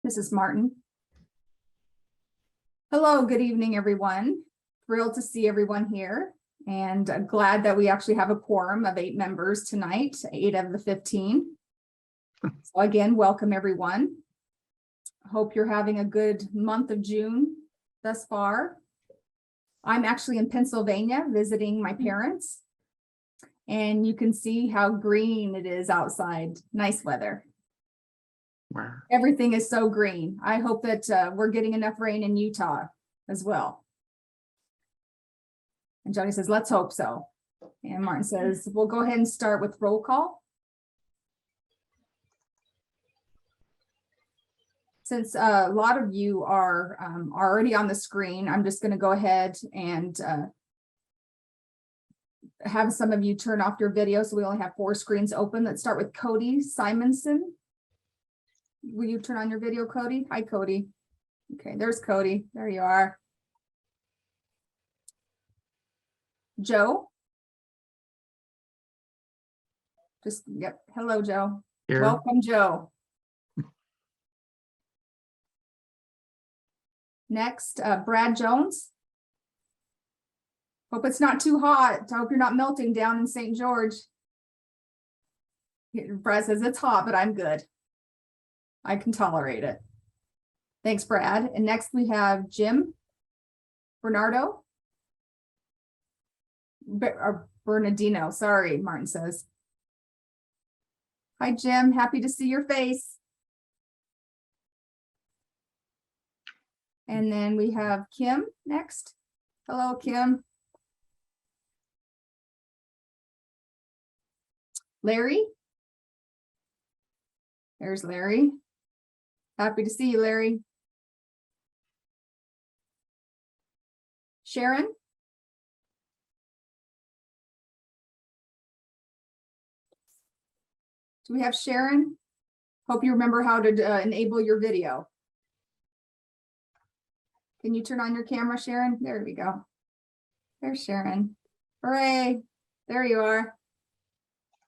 This is Martin. Hello, good evening, everyone. Thrilled to see everyone here and glad that we actually have a quorum of 8 members tonight, 8 of the 15. So again, welcome everyone. Hope you're having a good month of June thus far. I'm actually in Pennsylvania visiting my parents, and you can see how green it is outside. Nice weather. Wow. Everything is so green. I hope that we're getting enough rain in Utah as well. And Jody says, let's hope so. And Martin says, we'll go ahead and start with roll call. Since a lot of you are already on the screen, I'm just going to go ahead and have some of you turn off your video. So we only have 4 screens open. Let's start with Cody Simonson. Will you turn on your video, Cody? Hi, Cody. Okay, there's Cody. There you are. Joe. Yep. Hello, Joe. Here. Welcome, Joe. Next, Brad Jones. Hope it's not too hot. I hope you're not melting down in St. George. Brad says it's hot, but I'm good. I can tolerate it. Thanks, Brad. And next we have Jim Bernardo. Bernardino, sorry, Martin says. Hi, Jim. Happy to see your face. And then we have Kim next. Hello, Kim. Larry. There's Larry. Happy to see you, Larry. Sharon. Do we have Sharon? Hope you remember how to enable your video. Can you turn on your camera, Sharon? There we go. There's Sharon. Hooray. There you are.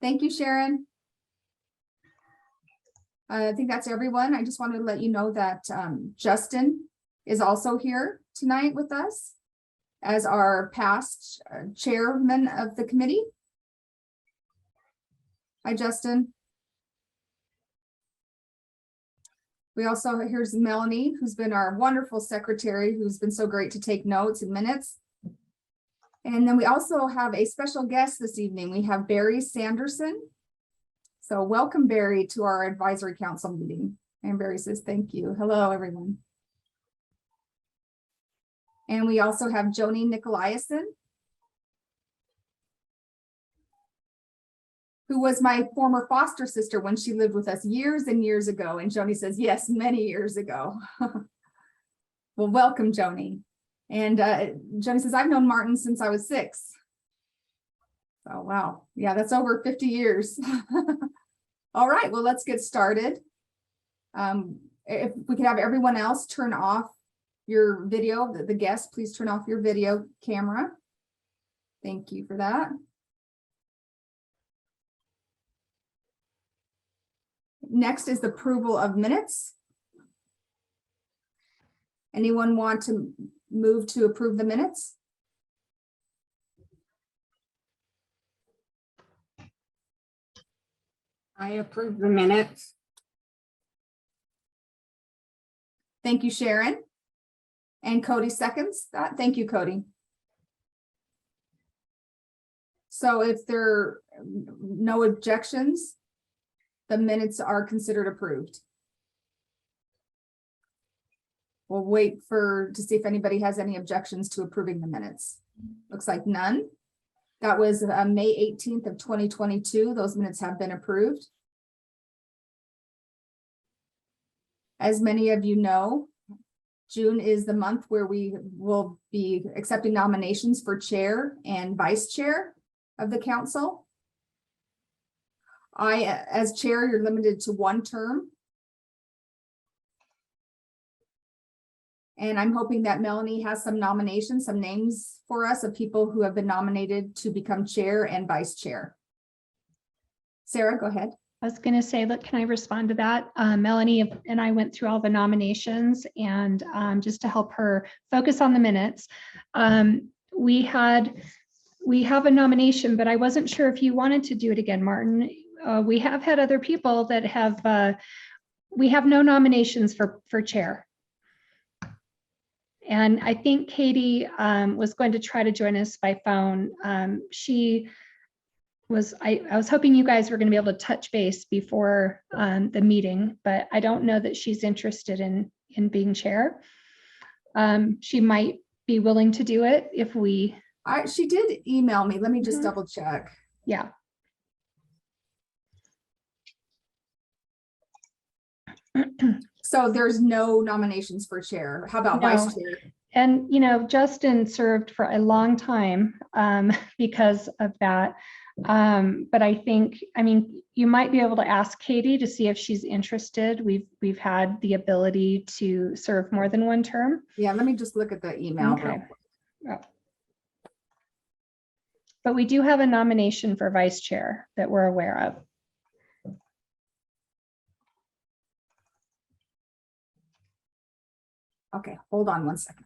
Thank you, Sharon. I think that's everyone. I just wanted to let you know that Justin is also here tonight with us as our past chairman of the committee. Hi, Justin. We also, here's Melanie, who's been our wonderful secretary, who's been so great to take notes and minutes. And then we also have a special guest this evening. We have Barry Sanderson. So welcome, Barry, to our advisory council meeting. And Barry says, thank you. Hello, everyone. And we also have Joni Nicolaisen, who was my former foster sister when she lived with us years and years ago. And Joni says, yes, many years ago. Well, welcome, Joni. And Joni says, I've known Martin since I was 6. Oh, wow. Yeah, that's over 50 years. All right, well, let's get started. If we could have everyone else turn off your video, the guests, please turn off your video camera. Thank you for that. Next is the approval of minutes. Anyone want to move to approve the minutes? I approve the minutes. Thank you, Sharon. And Cody seconds that. Thank you, Cody. So if there are no objections, the minutes are considered approved. We'll wait to see if anybody has any objections to approving the minutes. Looks like none. That was May 18th of 2022. Those minutes have been approved. As many of you know, June is the month where we will be accepting nominations for chair and vice chair of the council. As chair, you're limited to 1 term. And I'm hoping that Melanie has some nominations, some names for us of people who have been nominated to become chair and vice chair. Sarah, go ahead. I was going to say, look, can I respond to that? Melanie and I went through all the nominations, and just to help her focus on the minutes, we have a nomination, but I wasn't sure if you wanted to do it again, Martin. We have had other people that have, we have no nominations for chair. And I think Katie was going to try to join us by phone. I was hoping you guys were going to be able to touch base before the meeting, but I don't know that she's interested in being chair. She might be willing to do it if we. She did email me. Let me just Mhm. double check. Yeah. So there's no nominations for chair. How about No. vice chair? And, Justin served for a long time because of that. But I think, you might be able to ask Katie to see if she's interested. We've had the ability to serve more than one term. Yeah, let me just look at the email. Okay. real quick. Yeah. But we do have a nomination for vice chair that we're aware of. Okay, hold on one second.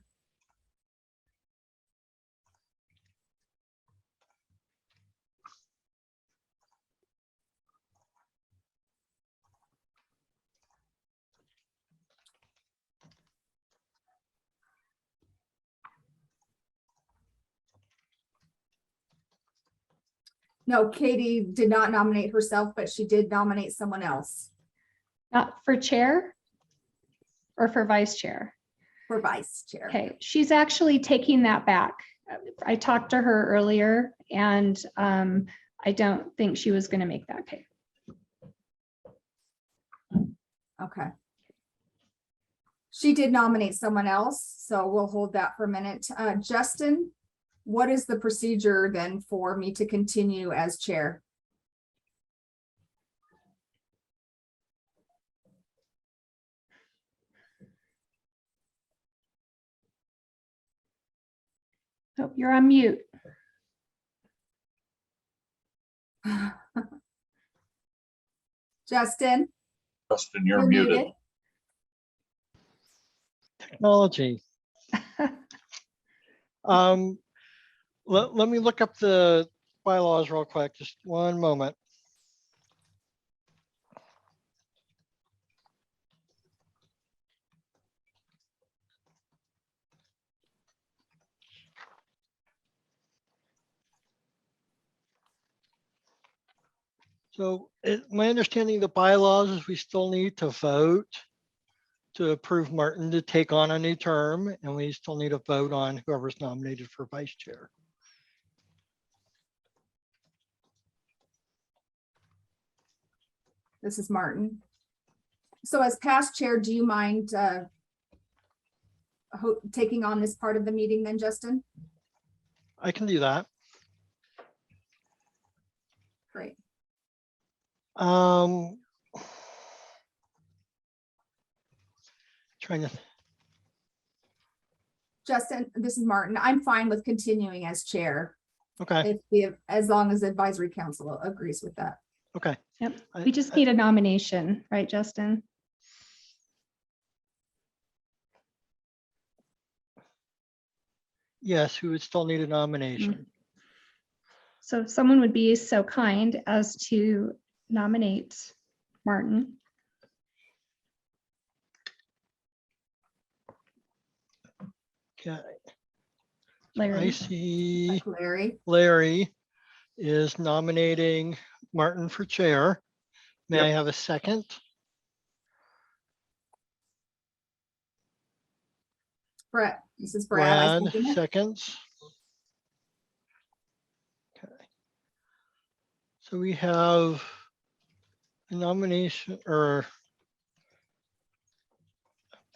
No, Katie did not nominate herself, but she did nominate someone else Not for chair or for vice chair? for vice chair. Okay, she's actually taking that back. I talked to her earlier, and I don't think she was going to make that case. Okay. She did nominate someone else, so we'll hold that for a minute. Justin, what is the procedure then for me to continue as chair? Oh, you're on mute. Justin, Justin, you're muted. Technology. Let me look up the bylaws real quick, just one moment. So my understanding of the bylaws is we still need to vote to approve Martin to take on a new term, and we still need to vote on whoever's nominated for vice chair. This is Martin. So as past chair, do you mind taking on this part of the meeting then, Justin? I can do that. Great. Trying to. Justin, this is Martin. I'm fine with continuing as chair. Okay. As long as the advisory council agrees with that. Okay. Yep. We just need a nomination, right, Justin? Yes, we would still need a nomination. So if someone would be so kind as to nominate Martin. Okay. Larry. I see Larry, Larry is nominating Martin for chair. May I Yep. have a second? Brett, this is Brad. I Brad, second it. seconds. Okay. So we have a nomination, or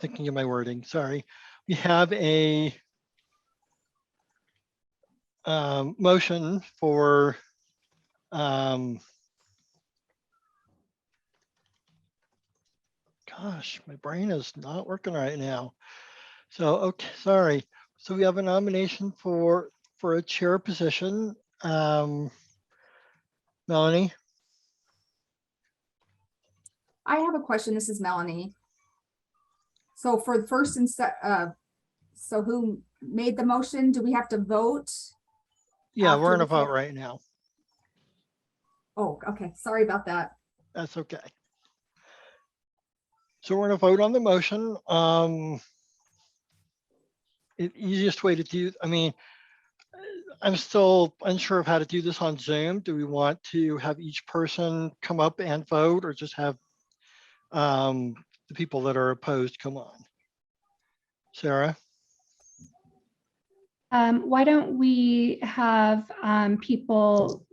thinking of my wording, sorry. We have a motion for gosh, my brain is not working right now. So, okay, sorry. So we have a nomination for a chair position. Melanie, I have a question. This is Melanie. So for the first and so who made the motion? Do we have to vote? Yeah, we're in After a the vote fact. right now. Oh, okay. Sorry about that. That's okay. So we're gonna vote on the motion. The easiest way to do, I mean, I'm still unsure of how to do this on Zoom. Do we want to have each person come up and vote, or just have the people that are opposed come on? Sarah? Why don't we have people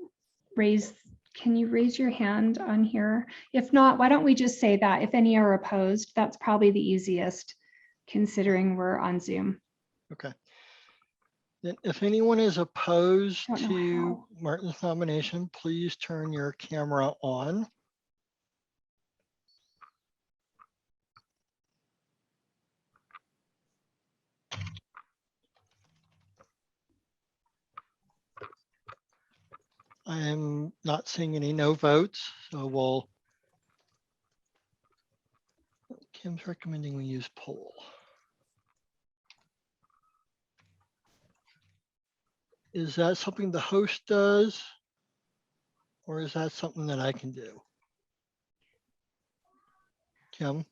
raise, can you raise your hand on here? If not, why don't we just say that if any are opposed, that's probably the easiest considering we're on Zoom. Okay. Then if anyone is opposed Don't know to how. Martin's nomination, please turn your camera on. I am not seeing any no votes, so we'll. Kim's recommending we use poll. Is that something the host does? Or is that something that I can do? Kim?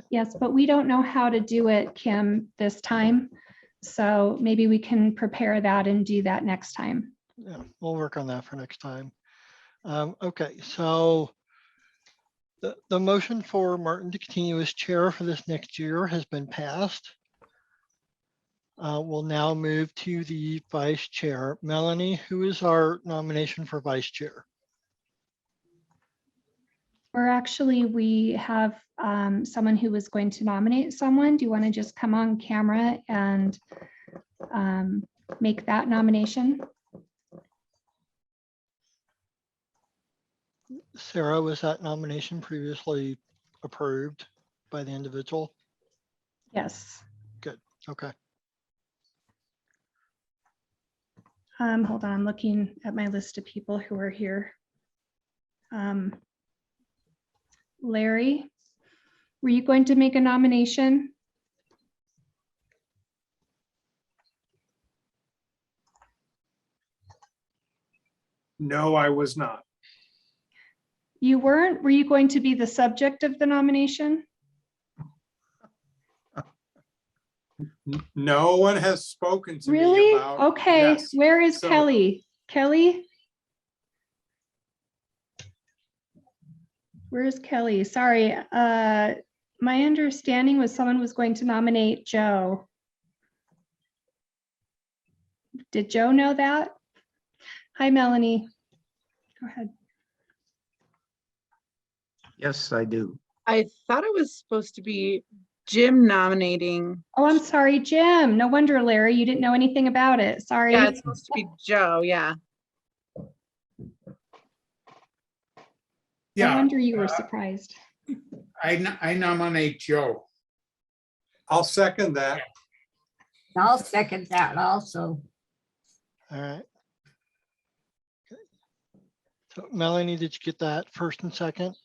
Yes, but we don't know how to do it, Kim, this time. So maybe we can prepare that and do that next time. Yeah, we'll work on that for next time. Okay, so the motion for Martin to continue as chair for this next year has been passed. We'll now move to the vice chair. Melanie, who is our nomination for vice chair? We have someone who was going to nominate someone. Do you want to just come on camera and make that nomination? Sarah, was that nomination previously approved by the individual? Yes. Okay. Hold on, I'm looking at my list of people who are here. Larry, were you going to make a nomination? No, I was not. You weren't? Were you going to be the subject of the nomination? No one has spoken to me Really? about. Okay, Yes. where is So- Kelly? Kelly? Where's Kelly? Sorry, my understanding was someone was going to nominate Joe. Did Joe know that? Hi, Melanie. Go ahead. Yes, I do. I thought it was supposed to be Jim nominating. Oh, I'm sorry, Jim. No wonder, Larry, you didn't know anything about it. Sorry. Yeah, it's supposed to be Joe, yeah. No Yeah, wonder you were surprised. I nominate Joe. I'll second that. I'll second that also. All right. Okay. So Melanie, did you get that first and second?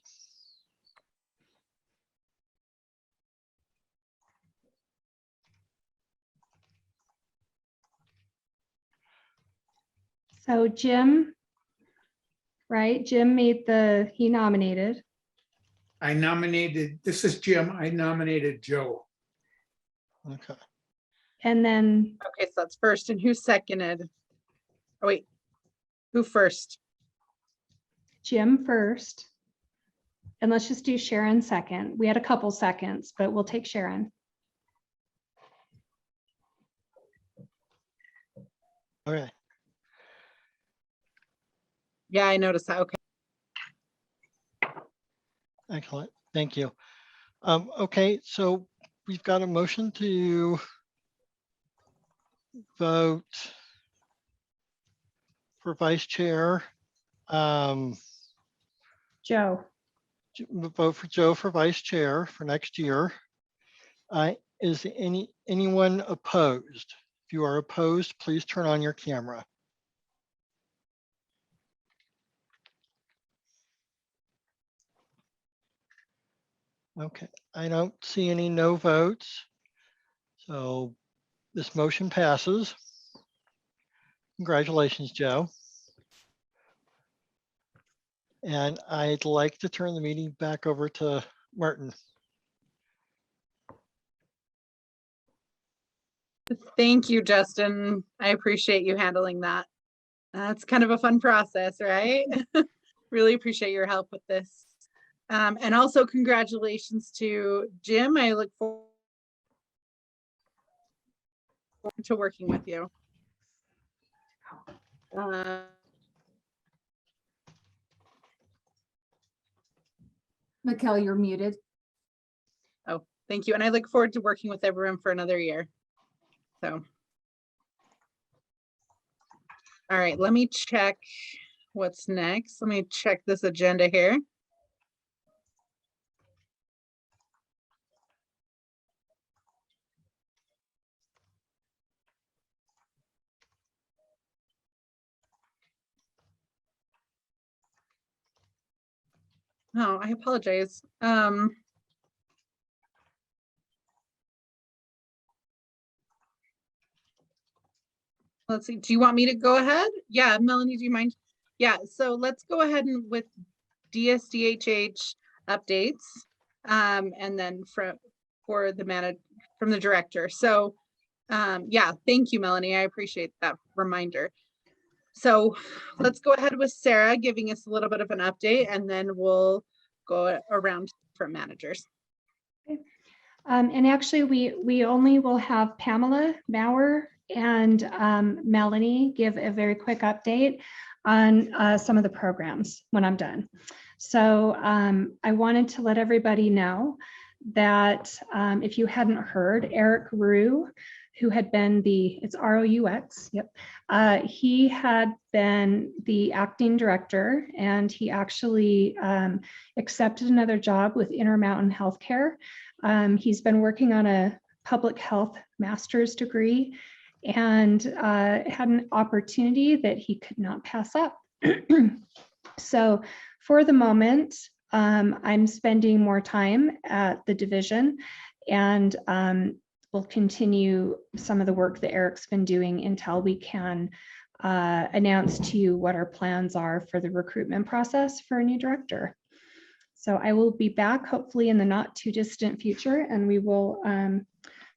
So Jim, right? Jim he nominated. I nominated, this is Jim, I nominated Joe. Okay. And then Okay, so that's first. And who seconded? Oh, wait. Who first? Jim first. And let's just do Sharon second. We had a couple seconds, but we'll take Sharon. Okay. Yeah, I noticed that. Okay. Excellent. Thank you. Okay, so we've got a motion to vote for vice chair. Joe. Vote for Joe for vice chair for next year. Is anyone opposed? If you are opposed, please turn on your camera. Okay, I don't see any no votes. So this motion passes. Congratulations, Joe. And I'd like to turn the meeting back over to Martin. Thank you, Justin. I appreciate you handling that. That's kind of a fun process, right? Really appreciate your help with this. And also congratulations to Jim. I look forward to working with you. Mikkel, you're muted. Oh, thank you. And I look forward to working with everyone for another year. So. All right, let me check what's next. Let me check this agenda here. Oh, I apologize. Let's see, do you want me to go ahead? Yeah, Melanie, do you mind? Yeah, so let's go ahead and with DSDHH updates. And then for the from the director. So yeah, thank you, Melanie. I appreciate that reminder. So let's go ahead with Sarah giving us a little bit of an update, and then we'll go around for managers. And actually, we only will have Pamela Bauer and Melanie give a very quick update on some of the programs when I'm done. So I wanted to let everybody know that if you hadn't heard, Eric Rue, who had been it's R-O-U-X, yep. He had been the acting director, and he actually accepted another job with Intermountain Healthcare. He's been working on a public health master's degree and had an opportunity that he could not pass up. So for the moment, I'm spending more time at the division, and we'll continue some of the work that Eric's been doing until we can announce to you what our plans are for the recruitment process for a new director. So I will be back hopefully in the not too distant future, and we will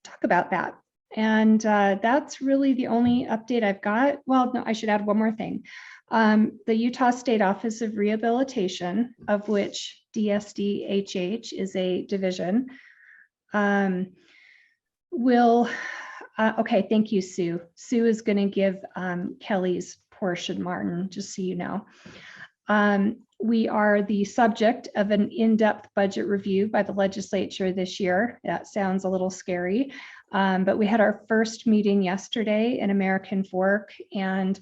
talk about that. And that's really the only update I've got. Well, no, I should add one more thing. The Utah State Office of Rehabilitation, of which DSDHH is a division, will, okay, thank you, Sue. Sue is going to give Kelly's portion, Martin, just so you know. We are the subject of an in-depth budget review by the legislature this year. That sounds a little scary, but we had our first meeting yesterday in American Fork and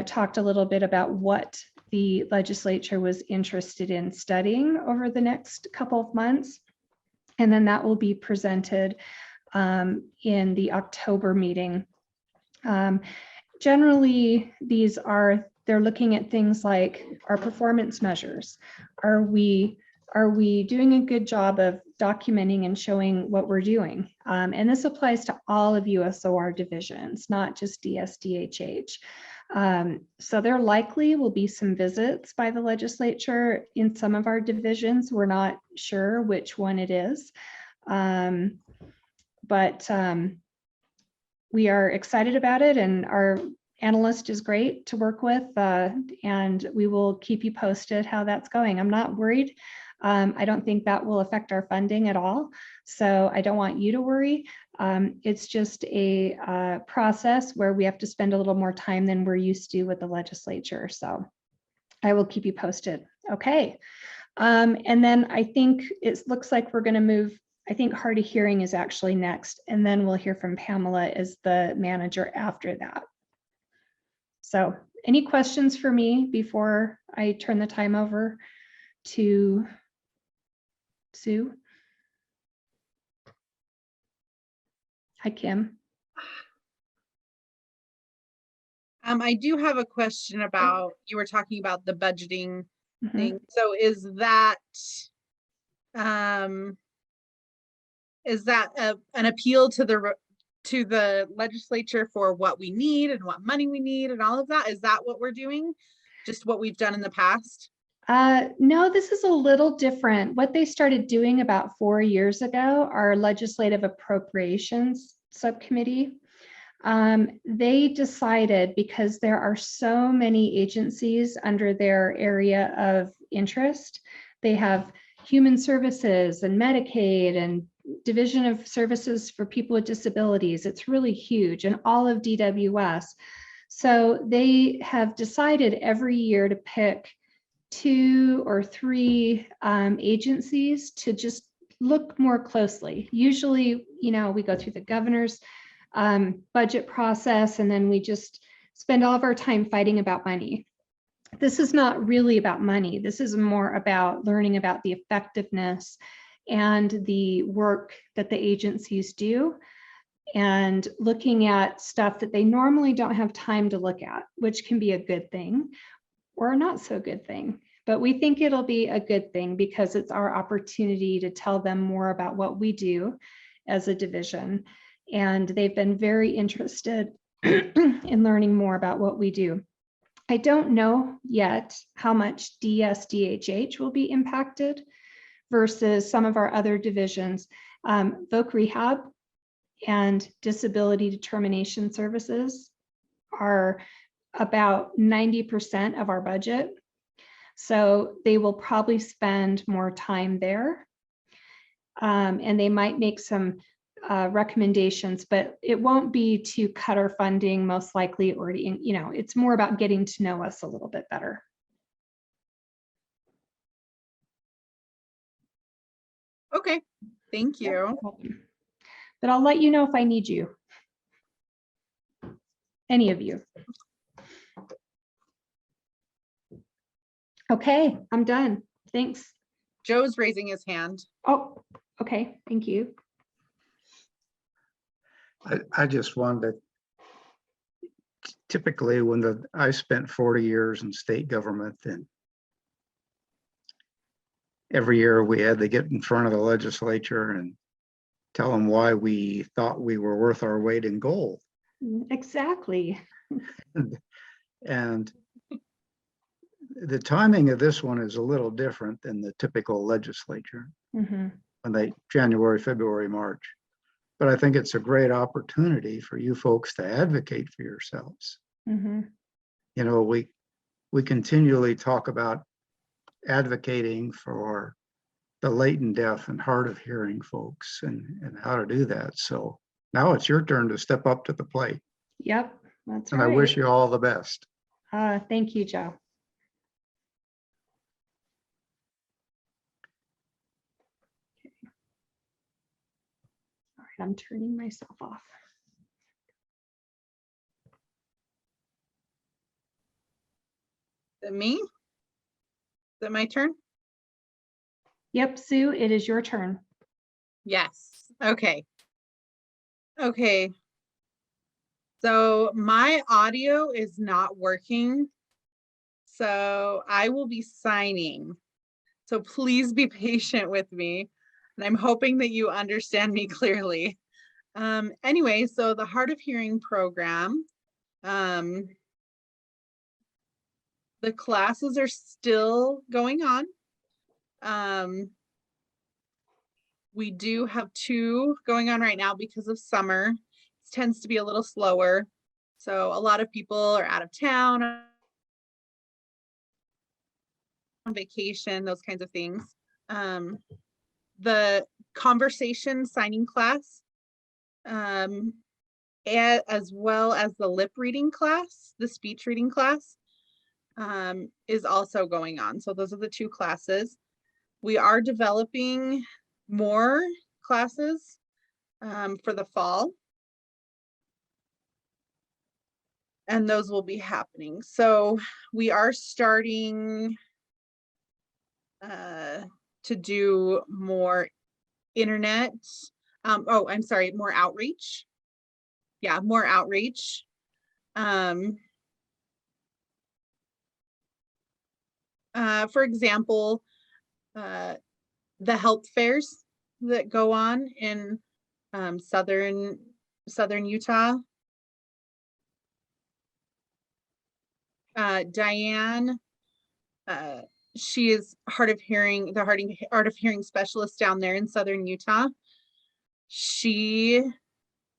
talked a little bit about what the legislature was interested in studying over the next couple of months. And then that will be presented in the October meeting. Generally, they're looking at things like our performance measures. Are we doing a good job of documenting and showing what we're doing? And this applies to all of USOR divisions, not just DSDHH. So there likely will be some visits by the legislature in some of our divisions. We're not sure which one it is, but we are excited about it, and our analyst is great to work with, and we will keep you posted how that's going. I'm not worried. I don't think that will affect our funding at all, so I don't want you to worry. It's just a process where we have to spend a little more time than we're used to with the legislature, so I will keep you posted. Okay, and then I think it looks like we're going to move. I think hard of hearing is actually next, and then we'll hear from Pamela as the manager after that. So any questions for me before I turn the time over to Sue? Hi, Kim. I do have a question about, you were talking about the budgeting Mhm. thing. So is that an appeal to the legislature for what we need and what money we need and all of that? Is that what we're doing? Just what we've done in the past? No, this is a little different. What they started doing about 4 years ago, our legislative appropriations subcommittee, they decided, because there are so many agencies under their area of interest, they have human services and Medicaid and Division of Services for People with Disabilities. It's really huge, and all of DWS. So they have decided every year to pick 2 or 3 agencies to just look more closely. Usually, you know, we go through the governor's budget process, and then we just spend all of our time fighting about money. This is not really about money. This is more about learning about the effectiveness and the work that the agencies do, and looking at stuff that they normally don't have time to look at, which can be a good thing or not so good thing. But we think it'll be a good thing because it's our opportunity to tell them more about what we do as a division. And they've been very interested in learning more about what we do. I don't know yet how much DSDHH will be impacted versus some of our other divisions. Voc Rehab and Disability Determination Services are about 90% of our budget. So they will probably spend more time there. And they might make some recommendations, but it won't be to cut our funding most likely, or to, you know, it's more about getting to know us a little bit better. Okay, thank you. But I'll let you know if I need you. Any of you. Okay, I'm done. Thanks. Joe's raising his hand. Oh, okay, thank you. I just wanted to, typically when I spent 40 years in state government, and every year we had to get in front of the legislature and tell them why we thought we were worth our weight in gold. Exactly. And the timing of this one is a little different than the typical legislature, Mhm. when they January, February, March. But I think it's a great opportunity for you folks to advocate for yourselves. Mhm. You know, we continually talk about advocating for the late and deaf and hard of hearing folks, and how to do that. So now it's your turn to step up to the plate. Yep, that's And right. I wish you all the best. Thank you, Joe. Okay. All right, I'm turning myself off. Is it me? Is it my turn? Yep, Sue, it is your turn. Yes. Okay. Okay. So my audio is not working. So I will be signing. So please be patient with me. And I'm hoping that you understand me clearly. Anyway, so the Hard of Hearing program, the classes are still going on. We do have 2 going on right now because of summer. It tends to be a little slower. So a lot of people are out of town, on vacation, those kinds of things. The conversation signing class, as well as the lip reading class, the speech reading class, is also going on. So those are the 2 classes. We are developing more classes for the fall. And those will be happening. So we are starting to do more internet, more outreach. yeah, more outreach. For example, the health fairs that go on in southern Utah. Diane, she is hard of hearing specialist down there in southern Utah. She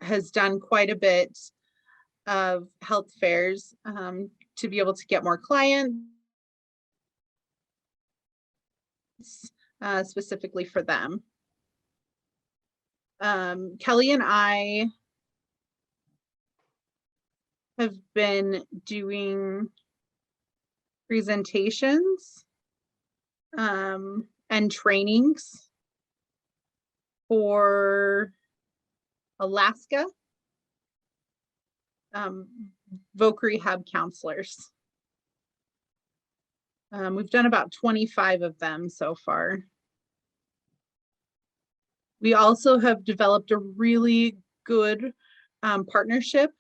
has done quite a bit of health fairs to be able to get more clients, specifically for them. Kelly and I have been doing presentations and trainings for Alaska voc rehab counselors. We've done about 25 of them so far. We also have developed a really good partnership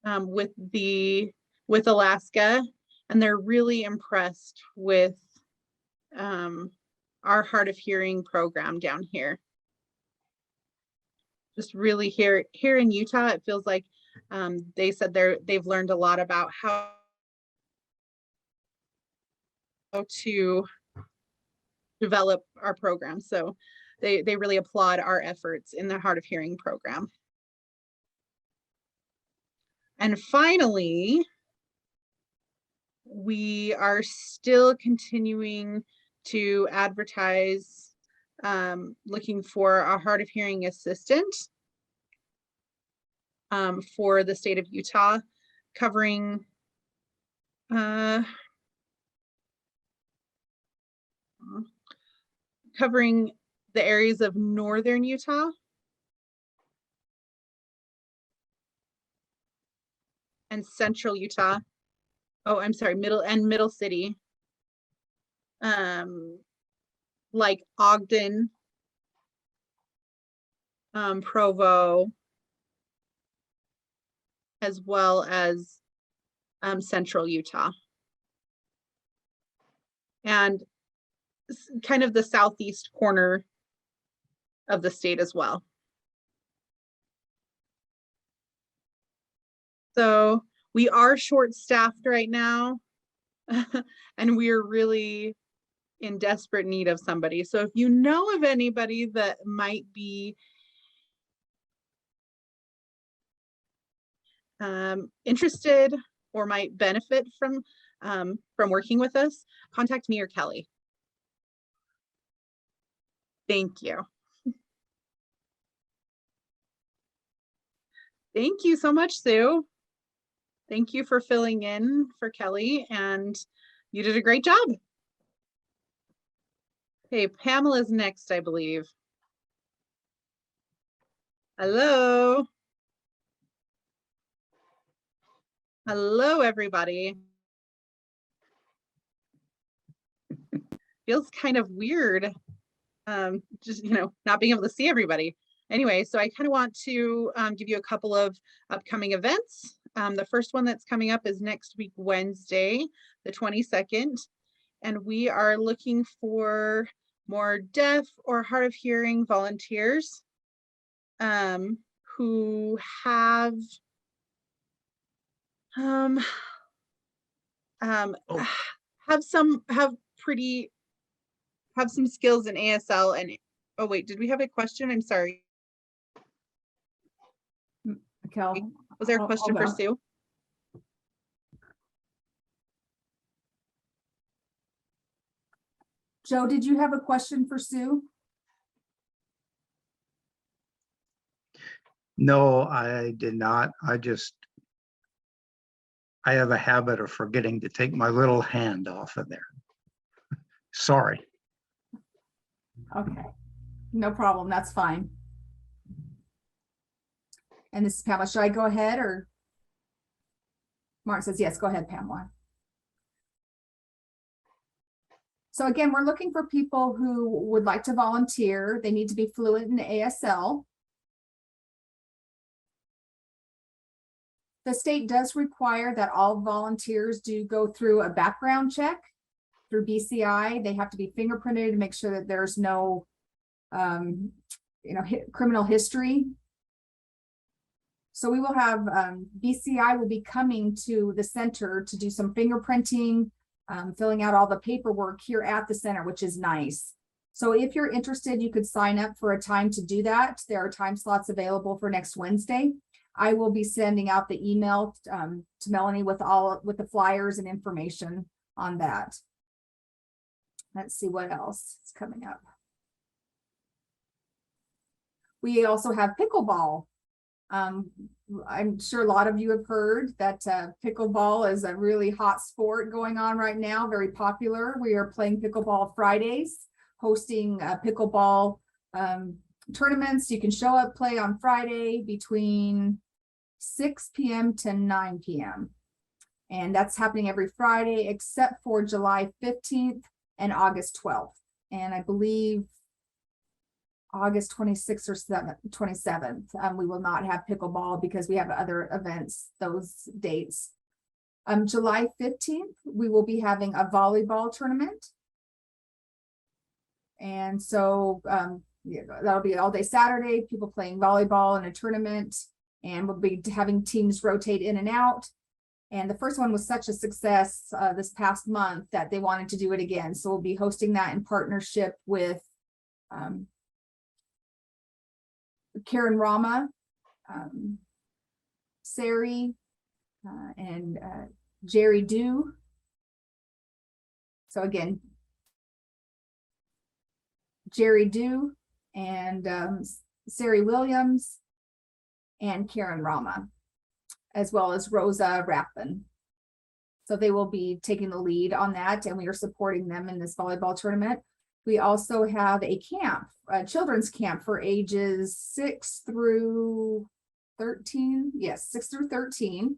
with Alaska, and they're really impressed with our hard of hearing program down here. Just really here in Utah, it feels like they said they've learned a lot about how to develop our program. So they really applaud our efforts in the hard of hearing program. And finally, we are still continuing to advertise, looking for a hard of hearing assistant for the state of Utah, covering the areas of northern Utah, and central Utah. Oh, I'm sorry, middle city. Like Ogden, Provo, as well as central Utah. And kind of the southeast corner of the state as well. So we are short-staffed right now, and we are really in desperate need of somebody. So if you know of anybody that might be interested or might benefit from working with us, contact me or Kelly. Thank you. Thank you so much, Sue. Thank you for filling in for Kelly, and you did a great job. Okay, Pamela's next, I believe. Hello. Hello, everybody. Feels kind of weird, just, not being able to see everybody. Anyway, so I kind of want to give you a couple of upcoming events. The first one that's coming up is next week, Wednesday, the 22nd. And we are looking for more deaf or hard of hearing volunteers who have some skills in ASL. And oh wait, did we have a question? I'm sorry. Kel, Was there a question for Sue? Joe, did you have a question for Sue? No, I did not. I have a habit of forgetting to take my little hand off of there. Sorry. Okay, no problem. That's fine. And this is Pamela. Should I go ahead, or? Mark says, yes, go ahead, Pamela. So again, we're looking for people who would like to volunteer. They need to be fluent in ASL. The state does require that all volunteers do go through a background check through BCI. They have to be fingerprinted to make sure that there's no, criminal history. So we will have, BCI will be coming to the center to do some fingerprinting, filling out all the paperwork here at the center, which is nice. So if you're interested, you could sign up for a time to do that. There are time slots available for next Wednesday. I will be sending out the email to Melanie with the flyers and information on that. Let's see what else is coming up. We also have pickleball. I'm sure a lot of you have heard that pickleball is a really hot sport going on right now, very popular. We are playing pickleball Fridays, hosting pickleball tournaments. You can show up, play on Friday between 6 p.m. to 9 p.m. And that's happening every Friday except for July 15th and August 12th. And I believe August 26th or 27th, we will not have pickleball because we have other events those dates. July 15th, we will be having a volleyball tournament. And so that'll be all day Saturday, people playing volleyball in a tournament, and we'll be having teams rotate in and out. And the first one was such a success this past month that they wanted to do it again. So we'll be hosting that in partnership with Karen Rama, Sari, and Jerry Dew. So again, Jerry Dew and Sari Williams and Karen Rama, as well as Rosa Rappin. So they will be taking the lead on that, and we are supporting them in this volleyball tournament. We also have a camp, a children's camp for ages 6 through 13. Yes, 6 through 13.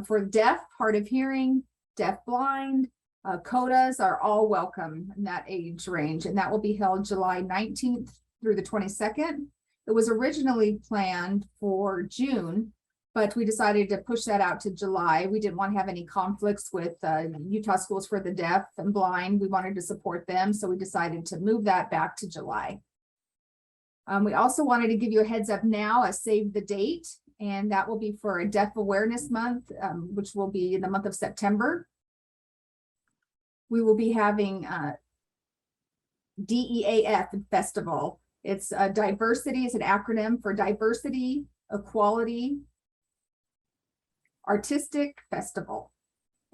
For deaf, hard of hearing, deaf blind, CODAs are all welcome in that age range, and that will be held July 19th through the 22nd. It was originally planned for June, but we decided to push that out to July. We didn't want to have any conflicts with Utah Schools for the Deaf and Blind. We wanted to support them, so we decided to move that back to July. We also wanted to give you a heads up now, a save the date, and that will be for a Deaf Awareness Month, which will be in the month of September. We will be having DEAF Festival. It's diversity, it's an acronym for Diversity, Equality, Artistic Festival.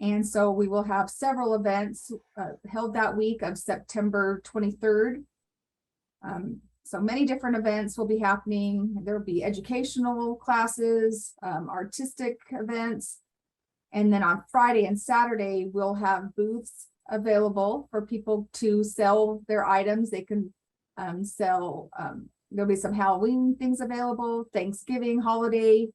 And so we will have several events held that week of September 23rd. So many different events will be happening. There will be educational classes, artistic events. And then on Friday and Saturday, we'll have booths available for people to sell their items. They can sell, there'll be some Halloween things available, Thanksgiving, holiday,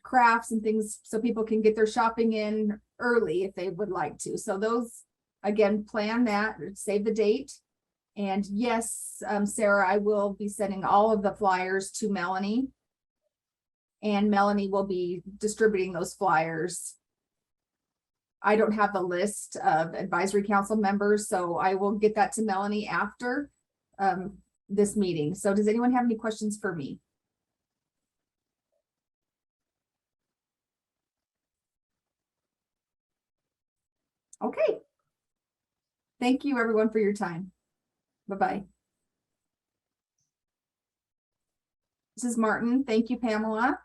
crafts and things, so people can get their shopping in early if they would like to. So those, again, plan that, save the date. And yes, Sarah, I will be sending all of the flyers to Melanie, and Melanie will be distributing those flyers. I don't have the list of advisory council members, so I will get that to Melanie after this meeting. So does anyone have any questions for me? Okay. Thank you everyone for your time. Bye-bye. This is Martin. Thank you, Pamela.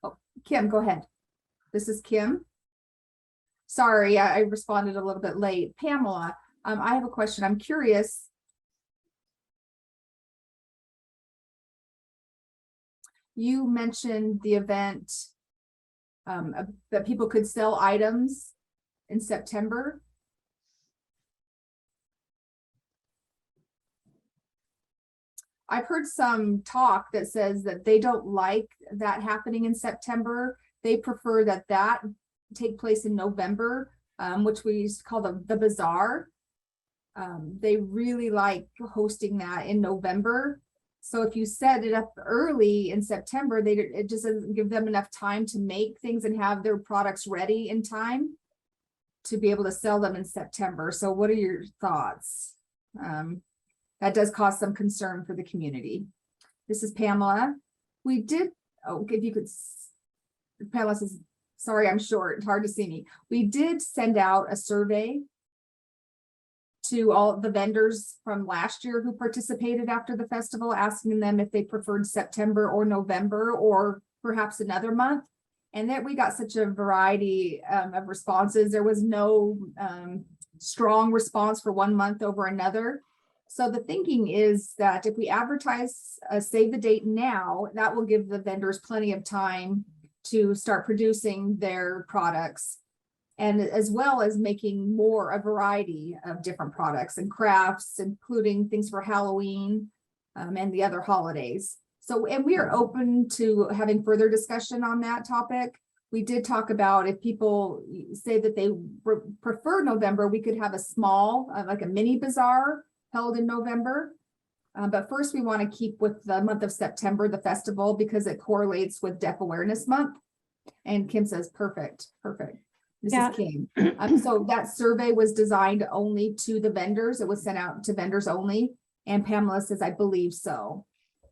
Oh, Kim, go ahead. This is Kim. Sorry, I responded a little bit late. Pamela, I have a question. I'm curious. You mentioned the event that people could sell items in September. I've heard some talk that says that they don't like that happening in September. They prefer that take place in November, which we used to call the bazaar. They really like hosting that in November. So if you set it up early in September, it just doesn't give them enough time to make things and have their products ready in time to be able to sell them in September. So what are your thoughts? That does cause some concern for the community. This is Pamela. We did, oh, if you could, Pamela says, sorry, I'm short, hard to see me. We did send out a survey to all the vendors from last year who participated after the festival, asking them if they preferred September or November or perhaps another month. And that we got such a variety of responses. There was no strong response for one month over another. So the thinking is that if we advertise save the date now, that will give the vendors plenty of time to start producing their products, and as well as making more a variety of different products and crafts, including things for Halloween and the other holidays. So, and we are open to having further discussion on that topic. We did talk about if people say that they prefer November, we could have a small, like a mini bazaar held in November. But first we want to keep with the month of September, the festival, because it correlates with Deaf Awareness Month. And Kim says, perfect, perfect. This Yeah. is Kim. So that survey was designed only to the vendors. It was sent out to vendors only. And Pamela says, I believe so.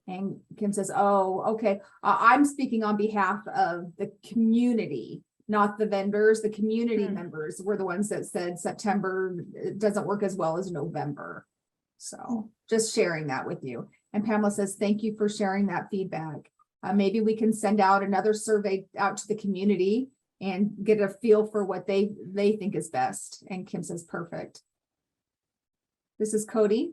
And Kim says, oh, okay. I'm speaking on behalf of the community, not the vendors. The community members were the ones that said September doesn't work as well as November. So just sharing that with you. And Pamela says, thank you for sharing that feedback. Maybe we can send out another survey out to the community and get a feel for what they think is best. And Kim says, perfect. This is Cody.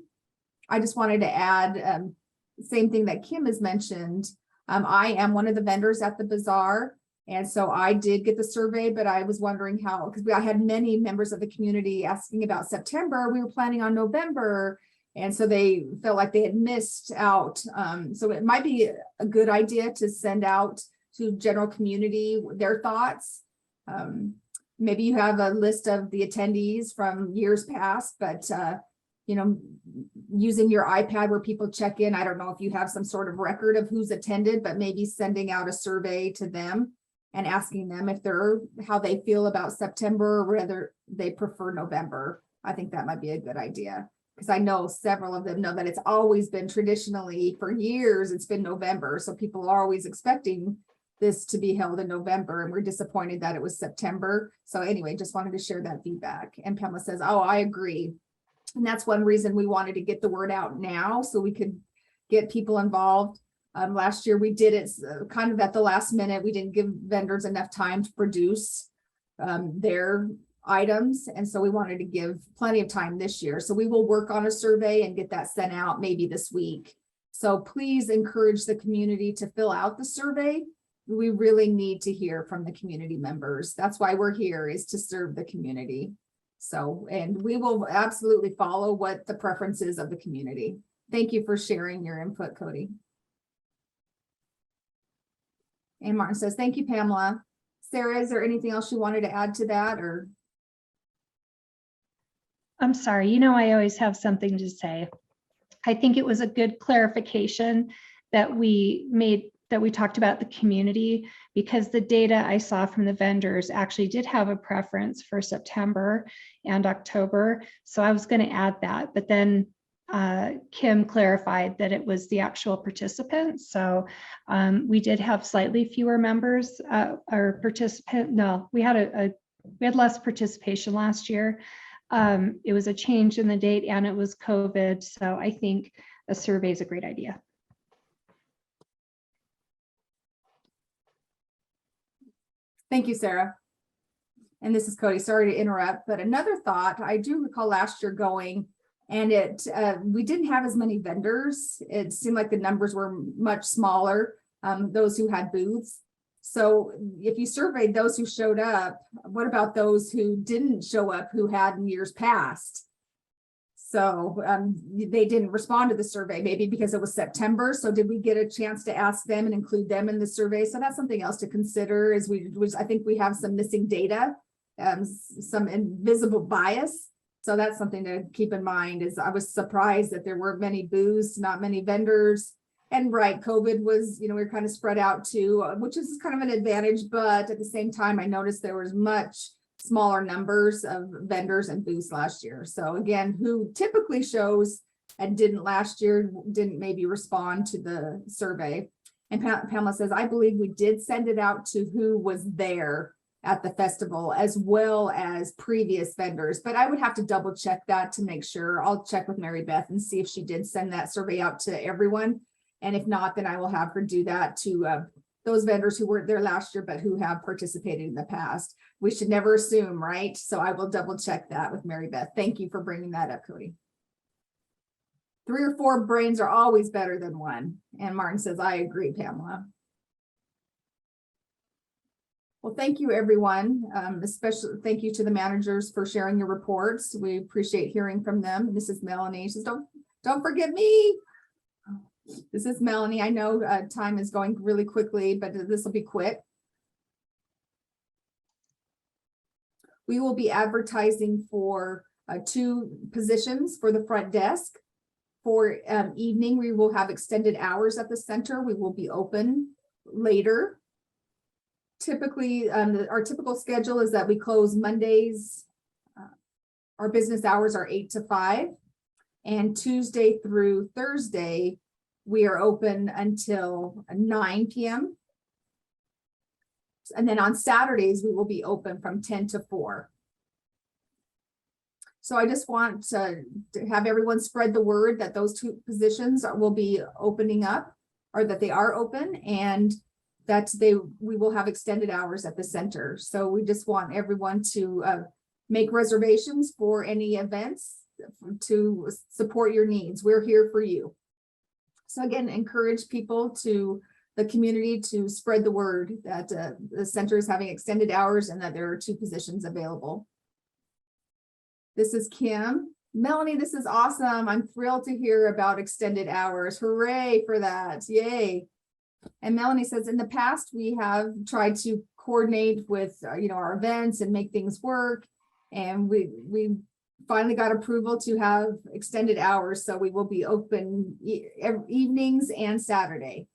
I just wanted to add, same thing that Kim has mentioned. I am one of the vendors at the bazaar. And so I did get the survey, but I was wondering how, because I had many members of the community asking about September. We were planning on November. And so they felt like they had missed out. So it might be a good idea to send out to general community their thoughts. Maybe you have a list of the attendees from years past, but you know, using your iPad where people check in. I don't know if you have some sort of record of who's attended, but maybe sending out a survey to them and asking them if how they feel about September or whether they prefer November. I think that might be a good idea, because I know several of them know that it's always been traditionally for years, it's been November. So people are always expecting this to be held in November, and we're disappointed that it was September. So anyway, just wanted to share that feedback. And Pamela says, oh, I agree. And that's one reason we wanted to get the word out now so we could get people involved. Last year we did it kind of at the last minute. We didn't give vendors enough time to produce their items. And so we wanted to give plenty of time this year. So we will work on a survey and get that sent out maybe this week. So please encourage the community to fill out the survey. We really need to hear from the community members. That's why we're here, is to serve the community. So, and we will absolutely follow what the preferences of the community. Thank you for sharing your input, Cody. And Martin says, thank you, Pamela. Sarah, is there anything else you wanted to add to that, or? I'm sorry, you know, I always have something to say. I think it was a good clarification that we made, that we talked about the community, because the data I saw from the vendors actually did have a preference for September and October. So I was going to add that, but then Kim clarified that it was the actual participants. So we did have slightly fewer members or participant. No, we had we had less participation last year. It was a change in the date and it was COVID. So I think a survey is a great idea. Thank you, Sarah. And this is Cody, sorry to interrupt, but another thought, I do recall last year going, and we didn't have as many vendors. It seemed like the numbers were much smaller, those who had booths. So if you surveyed those who showed up, what about those who didn't show up, who had in years past? So they didn't respond to the survey, maybe because it was September. So did we get a chance to ask them and include them in the survey? So that's something else to consider, is I think we have some missing data, some invisible bias. So that's something to keep in mind. Is I was surprised that there weren't many booths, not many vendors. And right, COVID was, we were kind of spread out too, which is kind of an advantage, but at the same time, I noticed there was much smaller numbers of vendors and booths last year. So again, who typically shows and didn't last year, didn't maybe respond to the survey. And Pamela says, I believe we did send it out to who was there at the festival as well as previous vendors, but I would have to double check that to make sure. I'll check with Mary Beth and see if she did send that survey out to everyone. And if not, then I will have her do that to those vendors who weren't there last year, but who have participated in the past. We should never assume, right? So I will double check that with Mary Beth. Thank you for bringing that up, Cody. 3 or 4 brains are always better than one. And Martin says, I agree, Pamela. Well, thank you, everyone. Especially thank you to the managers for sharing your reports. We appreciate hearing from them. And this is Melanie. She says, don't forget me. This is Melanie. I know time is going really quickly, but this will be quick. We will be advertising for 2 positions for the front desk. For evening, we will have extended hours at the center. We will be open later. Typically, our typical schedule is that we close Mondays. Our business hours are 8 to 5, and Tuesday through Thursday, we are open until 9 p.m. And then on Saturdays, we will be open from 10 to 4. So I just want to have everyone spread the word that those 2 positions will be opening up, or that they are open, and that we will have extended hours at the center. So we just want everyone to make reservations for any events to support your needs. We're here for you. So again, encourage people to the community to spread the word that the center is having extended hours and that there are 2 positions available. This is Kim. Melanie, this is awesome. I'm thrilled to hear about extended hours. Hooray for that. Yay. And Melanie says, in the past, we have tried to coordinate with, our events and make things work. And we finally got approval to have extended hours. So we will be open evenings and Saturday.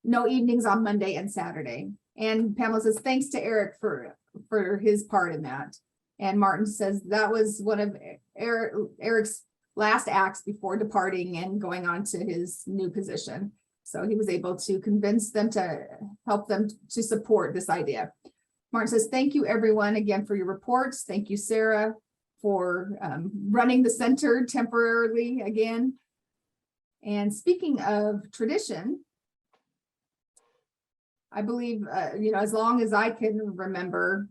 No evenings on Monday and Saturday. And Pamela says, thanks to Eric for his part in that. And Martin says that was one of Eric's last acts before departing and going on to his new position. So he was able to convince them to help them to support this idea. Martin says, thank you everyone again for your reports. Thank you, Sarah, for running the center temporarily again. And speaking of tradition, I believe, as long as I can remember,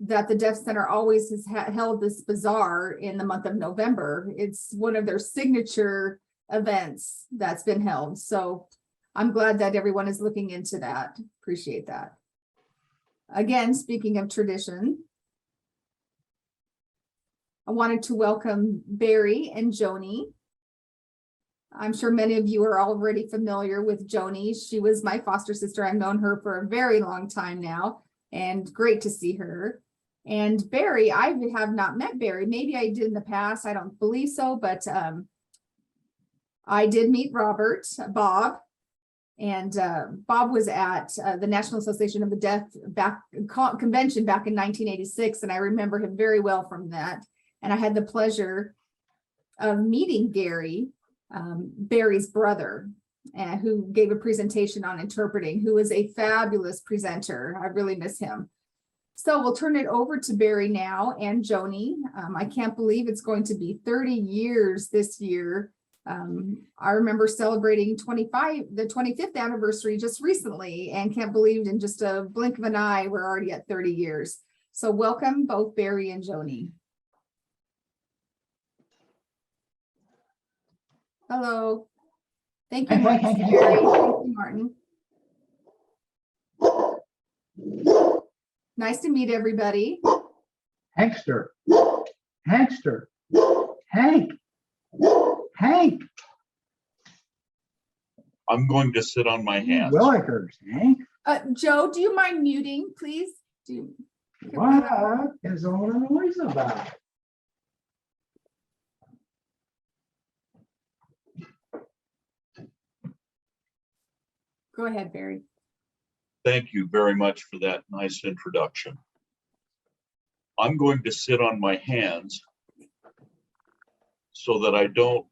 that the Deaf Center always has held this bazaar in the month of November. It's one of their signature events that's been held. So I'm glad that everyone is looking into that. Appreciate that. Again, speaking of tradition, I wanted to welcome Barry and Joni. I'm sure many of you are already familiar with Joni. She was my foster sister. I've known her for a very long time now, and great to see her. And Barry, I have not met Barry. Maybe I did in the past. I don't believe so, but I did meet Bob, and Bob was at the National Association of the Deaf convention back in 1986, and I remember him very well from that. And I had the pleasure of meeting Gary, Barry's brother, who gave a presentation on interpreting, who was a fabulous presenter. I really miss him. So we'll turn it over to Barry now and Joni. I can't believe it's going to be 30 years this year. I remember celebrating the 25th anniversary just recently, and can't believe in just a blink of an eye, we're already at 30 years. So welcome both Barry and Joni. Hello. Thank you, Martin. Thank you, Martin. Nice to meet everybody. Hankster, Hankster, Hank, Hank. I'm going to sit on my hands. Willikers, Hank. Joe, do you mind muting, please? What is all the noise about? Go ahead, Barry. Thank you very much for that nice introduction. I'm going to sit on my hands so that I don't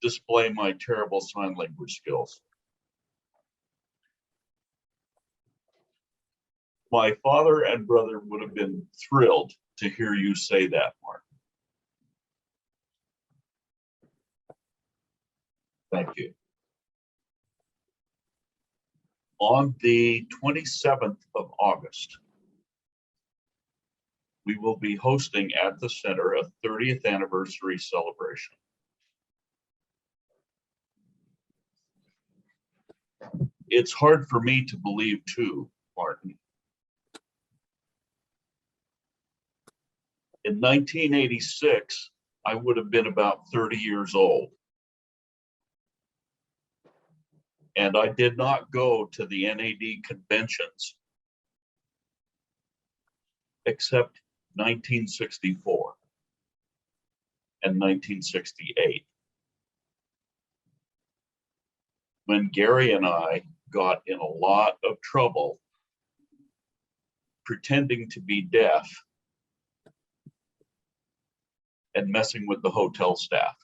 display my terrible sign language skills. My father and brother would have been thrilled to hear you say that, Martin. Thank you. On the 27th of August, we will be hosting at the center a 30th anniversary celebration. It's hard for me to believe too, Martin. In 1986, I would have been about 30 years old. And I did not go to the NAD conventions except 1964 and 1968. When Gary and I got in a lot of trouble pretending to be deaf and messing with the hotel staff.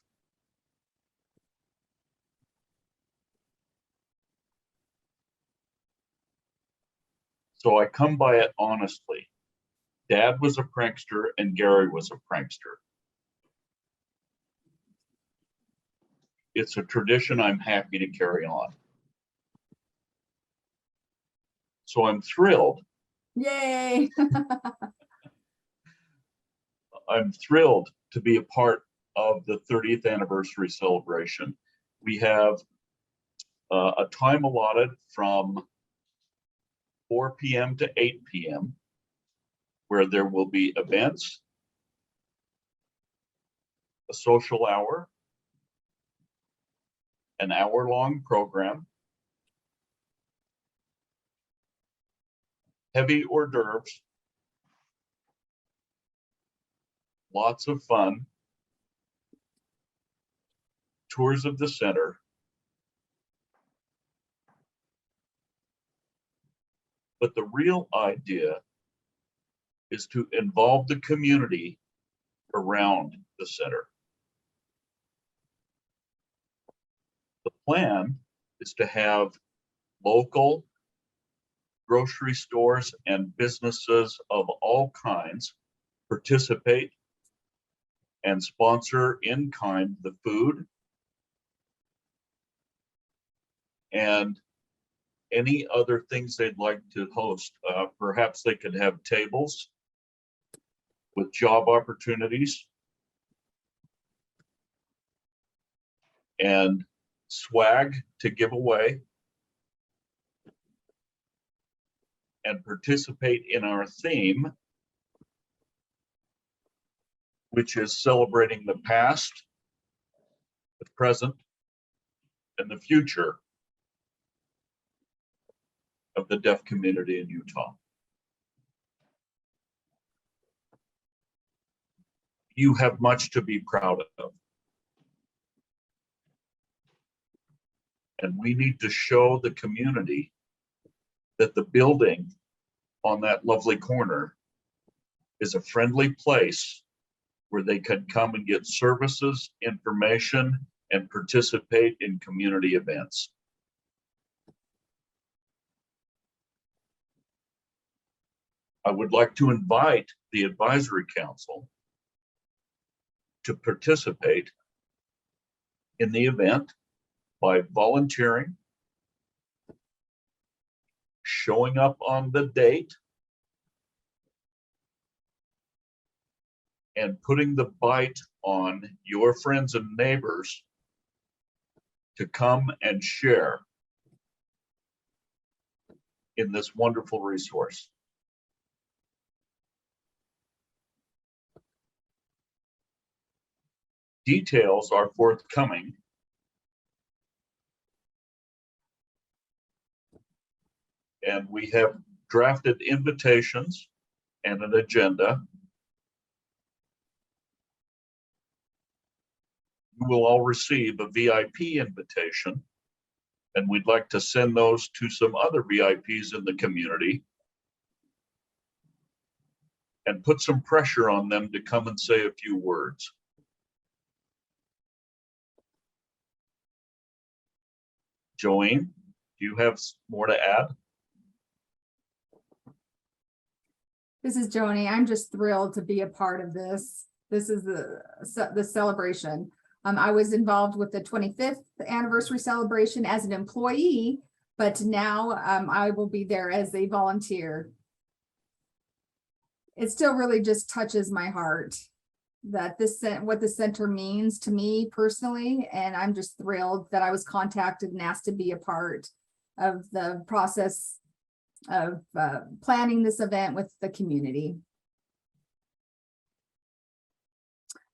So I come by it honestly. Dad was a prankster and Gary was a prankster. It's a tradition I'm happy to carry on. So I'm thrilled. Yay. I'm thrilled to be a part of the 30th anniversary celebration. We have a time allotted from 4 p.m. to 8 p.m. where there will be events, a social hour, an hour-long program, heavy hors d'oeuvres, lots of fun, tours of the center, but the real idea is to involve the community around the center. The plan is to have local grocery stores and businesses of all kinds participate and sponsor in kind the food and any other things they'd like to host. Perhaps they could have tables with job opportunities and swag to give away and participate in our theme, which is celebrating the past, the present, and the future of the deaf community in Utah. You have much to be proud of. And we need to show the community that the building on that lovely corner is a friendly place where they can come and get services, information, and participate in community events. I would like to invite the advisory council to participate in the event by volunteering, showing up on the date, and putting the bite on your friends and neighbors to come and share in this wonderful resource. Details are forthcoming. And we have drafted invitations and an agenda. You will all receive a VIP invitation And we'd like to send those to some other VIPs in the community and put some pressure on them to come and say a few words. Joanne, do you have more to add? This is Joni. I'm just thrilled to be a part of this. This is the celebration. I was involved with the 25th anniversary celebration as an employee, but now I will be there as a volunteer. It still really just touches my heart that what the center means to me personally, and I'm just thrilled that I was contacted and asked to be a part of the process of planning this event with the community.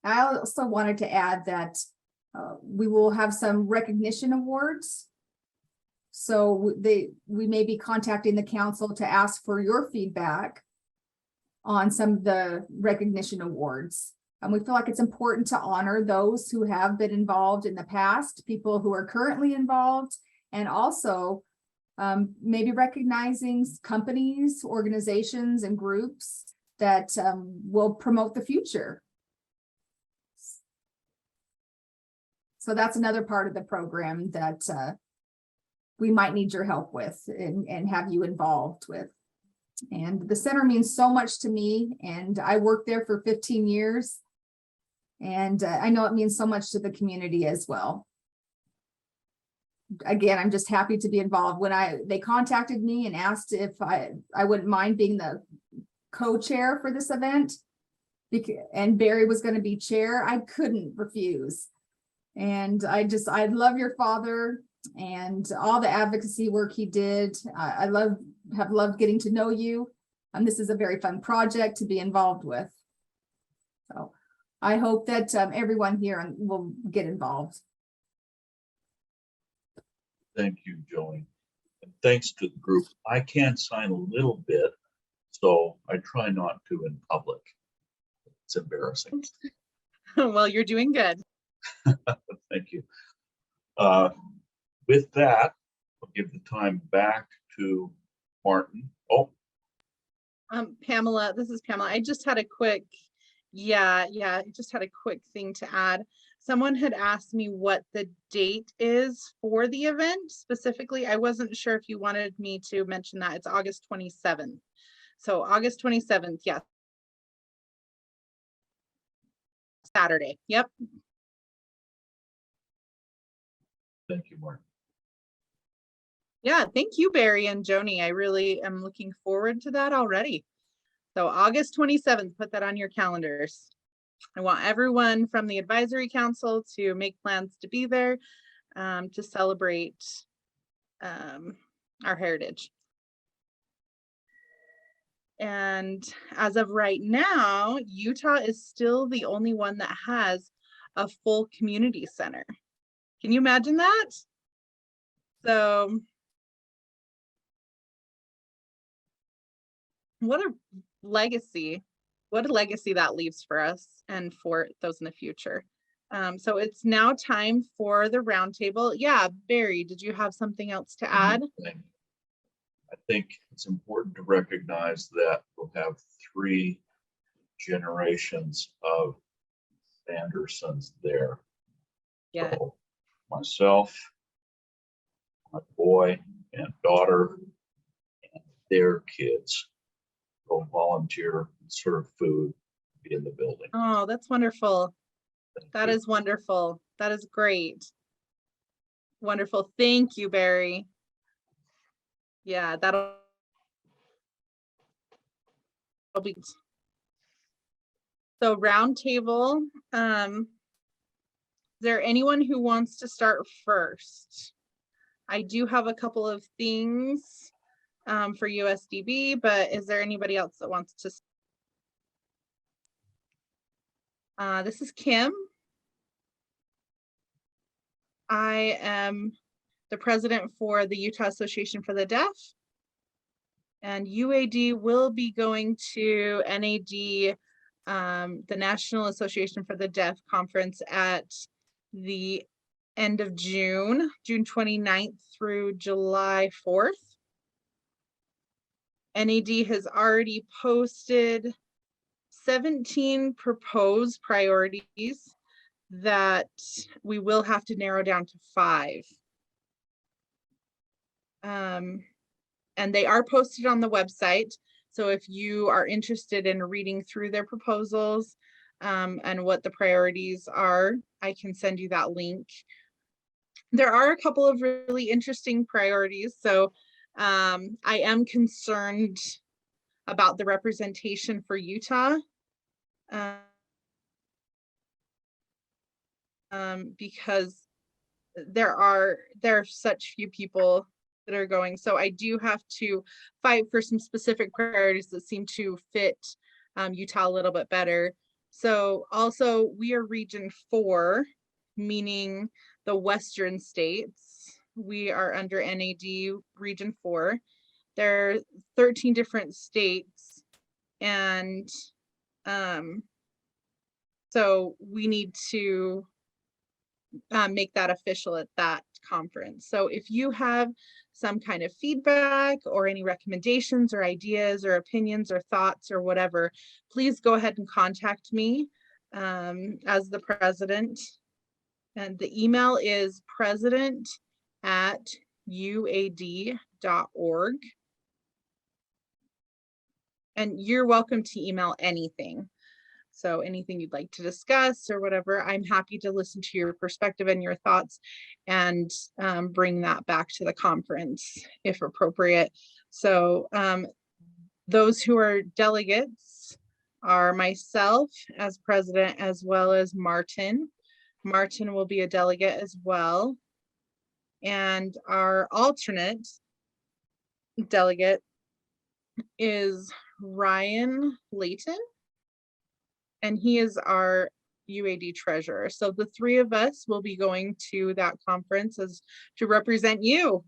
I also wanted to add that we will have some recognition awards. So we may be contacting the council to ask for your feedback on some of the recognition awards. And we feel like it's important to honor those who have been involved in the past, people who are currently involved, and also maybe recognizing companies, organizations, and groups that will promote the future. So that's another part of the program that we might need your help with and have you involved with. And the center means so much to me, and I worked there for 15 years. And I know it means so much to the community as well. Again, I'm just happy to be involved. When they contacted me and asked if I wouldn't mind being the co-chair for this event, and Barry was going to be chair, I couldn't refuse. And I love your father and all the advocacy work he did. I have loved getting to know you, and this is a very fun project to be involved with. So I hope that everyone here will get involved. Thank you, Joey. And thanks to the group. I can sign a little bit, so I try not to in public. It's embarrassing. Well, you're doing good. Thank you. With that, I'll give the time back to Martin. Oh, Pamela, this is Pamela. I just had a quick, I just had a quick thing to add. Someone had asked me what the date is for the event specifically. I wasn't sure if you wanted me to mention that. It's August 27th. So August 27th, yes. Saturday. Yep. thank you, Martin. Yeah, thank you, Barry and Joni. I really am looking forward to that already. So August 27th, put that on your calendars. I want everyone from the advisory council to make plans to be there to celebrate our heritage. And as of right now, Utah is still the only one that has a full community center. Can you imagine that? So what a legacy that leaves for us and for those in the future. So it's now time for the roundtable. Yeah, Barry, did you have something else to add? I think it's important to recognize that we'll have 3 generations of Sandersons there. Yeah. So myself, my boy and daughter, and their kids will volunteer and serve food, be in the building. Oh, that's wonderful. That you. is wonderful. That is great. Wonderful. Thank you, Barry. Yeah, that'll be so roundtable. Is there anyone who wants to start first? I do have a couple of things for USDB, but is there anybody else that wants to? This is Kim. I am the president for the Utah Association for the Deaf. And UAD will be going to NAD, the National Association for the Deaf conference at the end of June, June 29th through July 4th. NAD has already posted 17 proposed priorities that we will have to narrow down to 5. And they are posted on the website. So if you are interested in reading through their proposals and what the priorities are, I can send you that link. There are a couple of really interesting priorities. So I am concerned about the representation for Utah. Because there are such few people that are going. So I do have to fight for some specific priorities that seem to fit Utah a little bit better. So also we are region 4, meaning the Western states. We are under NAD region 4. There are 13 different states. And so we need to make that official at that conference. So if you have some kind of feedback or any recommendations or ideas or opinions or thoughts or whatever, please go ahead and contact me as the president. And the email is president@uad.org. And you're welcome to email anything. So anything you'd like to discuss or whatever, I'm happy to listen to your perspective and your thoughts and bring that back to the conference if appropriate. So those who are delegates are myself as president, as well as Martin. Martin will be a delegate as well. And our alternate delegate is Ryan Layton. And he is our UAD treasurer. So the 3 of us will be going to that conference as to represent you.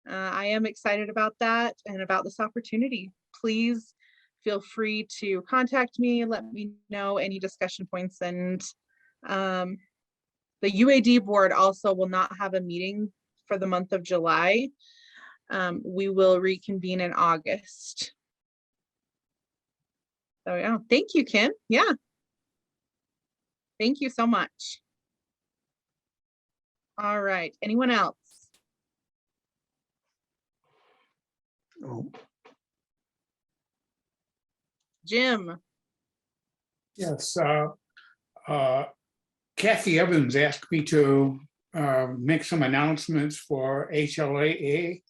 I am excited about that and about this opportunity. Please feel free to contact me, let me know any discussion points. And the UAD board also will not have a meeting for the month of July. We will reconvene in August. So yeah, thank you, Kim. Yeah. Thank you so much. All right, anyone else? Oh, Jim, Yes, Kathy Evans asked me to make some announcements for HLAA.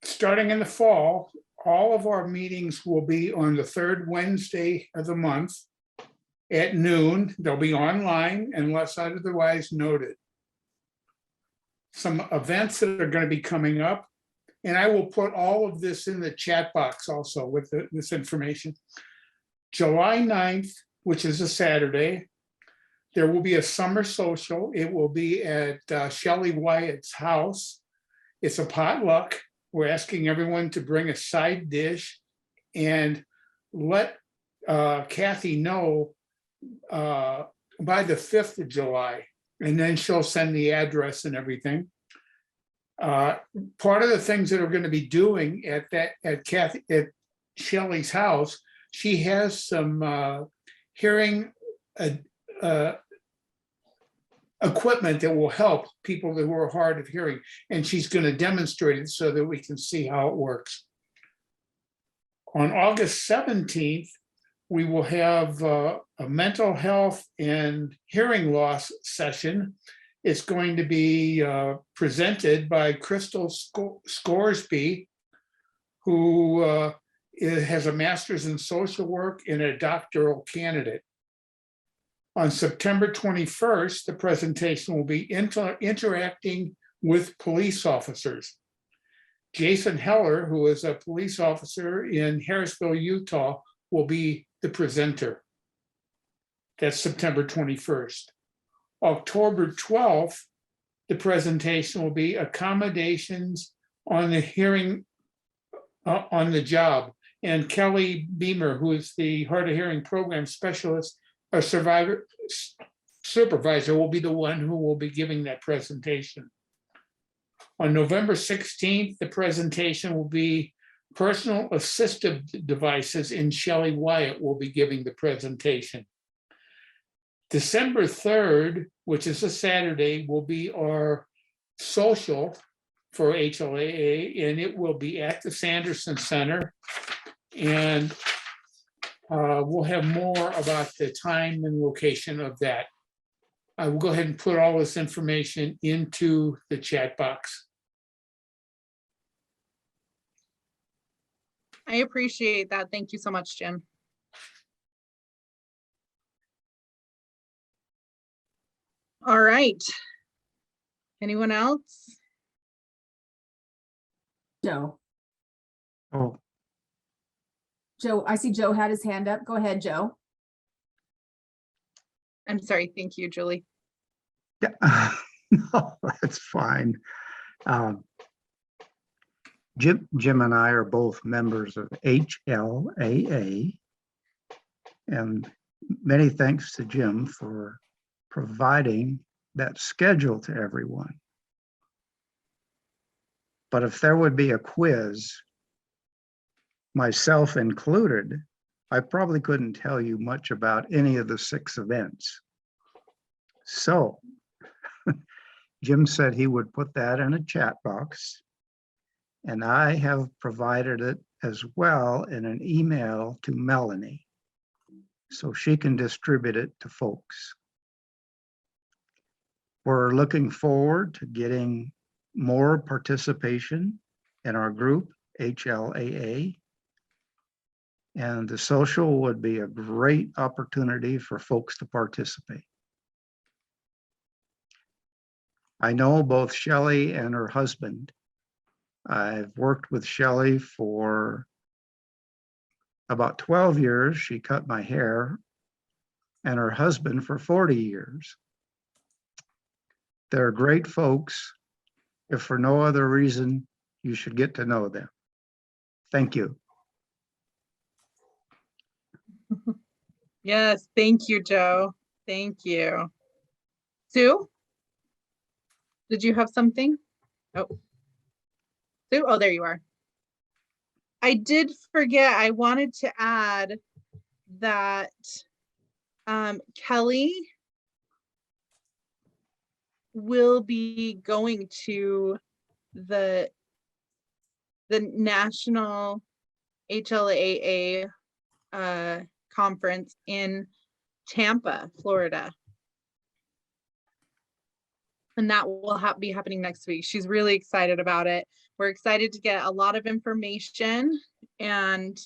Starting in the fall, all of our meetings will be on the 3rd Wednesday of the month at noon. They'll be online unless otherwise noted. Some events that are going to be coming up, and I will put all of this in the chat box also with this information. July 9th, which is a Saturday, there will be a summer social. It will be at Shelley Wyatt's house. It's a potluck. We're asking everyone to bring a side dish and let Kathy know by the 5th of July, and then she'll send the address and everything. Part of the things that we're going to be doing at Shelley's house, she has some hearing equipment that will help people who are hard of hearing, and she's going to demonstrate it so that we can see how it works. On August 17th, we will have a mental health and hearing loss session. It's going to be presented by Crystal Scoresby, who has a master's in social work and a doctoral candidate. On September 21st, the presentation will be interacting with police officers. Jason Heller, who is a police officer in Harrisville, Utah, will be the presenter. That's September 21st. October 12th, the presentation will be accommodations on the hearing on the job. And Kelly Beamer, who is the hard of hearing program specialist, a supervisor will be the one who will be giving that presentation. On November 16th, the presentation will be personal assistive devices, and Shelley Wyatt will be giving the presentation. December 3rd, which is a Saturday, will be our social for HLAA, and it will be at the Sanderson Center. And we'll have more about the time and location of that. I will go ahead and put all this information into the chat box. I appreciate that. Thank you so much, Jim. All right. Anyone else? Joe. Oh, Joe, I see Joe had his hand up. Go ahead, Joe. I'm sorry. Thank you, Julie. yeah, no, that's fine. Jim and I are both members of HLAA. And many thanks to Jim for providing that schedule to everyone. But if there would be a quiz, myself included, I probably couldn't tell you much about any of the 6 events. So Jim said he would put that in a chat box, and I have provided it as well in an email to Melanie, so she can distribute it to folks. We're looking forward to getting more participation in our group, HLAA. And the social would be a great opportunity for folks to participate. I know both Shelley and her husband. I've worked with Shelley for about 12 years. She cut my hair, and her husband for 40 years. They're great folks. If for no other reason, you should get to know them. Thank you. Yes, thank you, Joe. Thank you. Sue? Did you have something? Oh. Sue, oh, there you are. I did forget, I wanted to add that Kelly will be going to the national HLAA conference in Tampa, Florida. And that will be happening next week. She's really excited about it. We're excited to get a lot of information and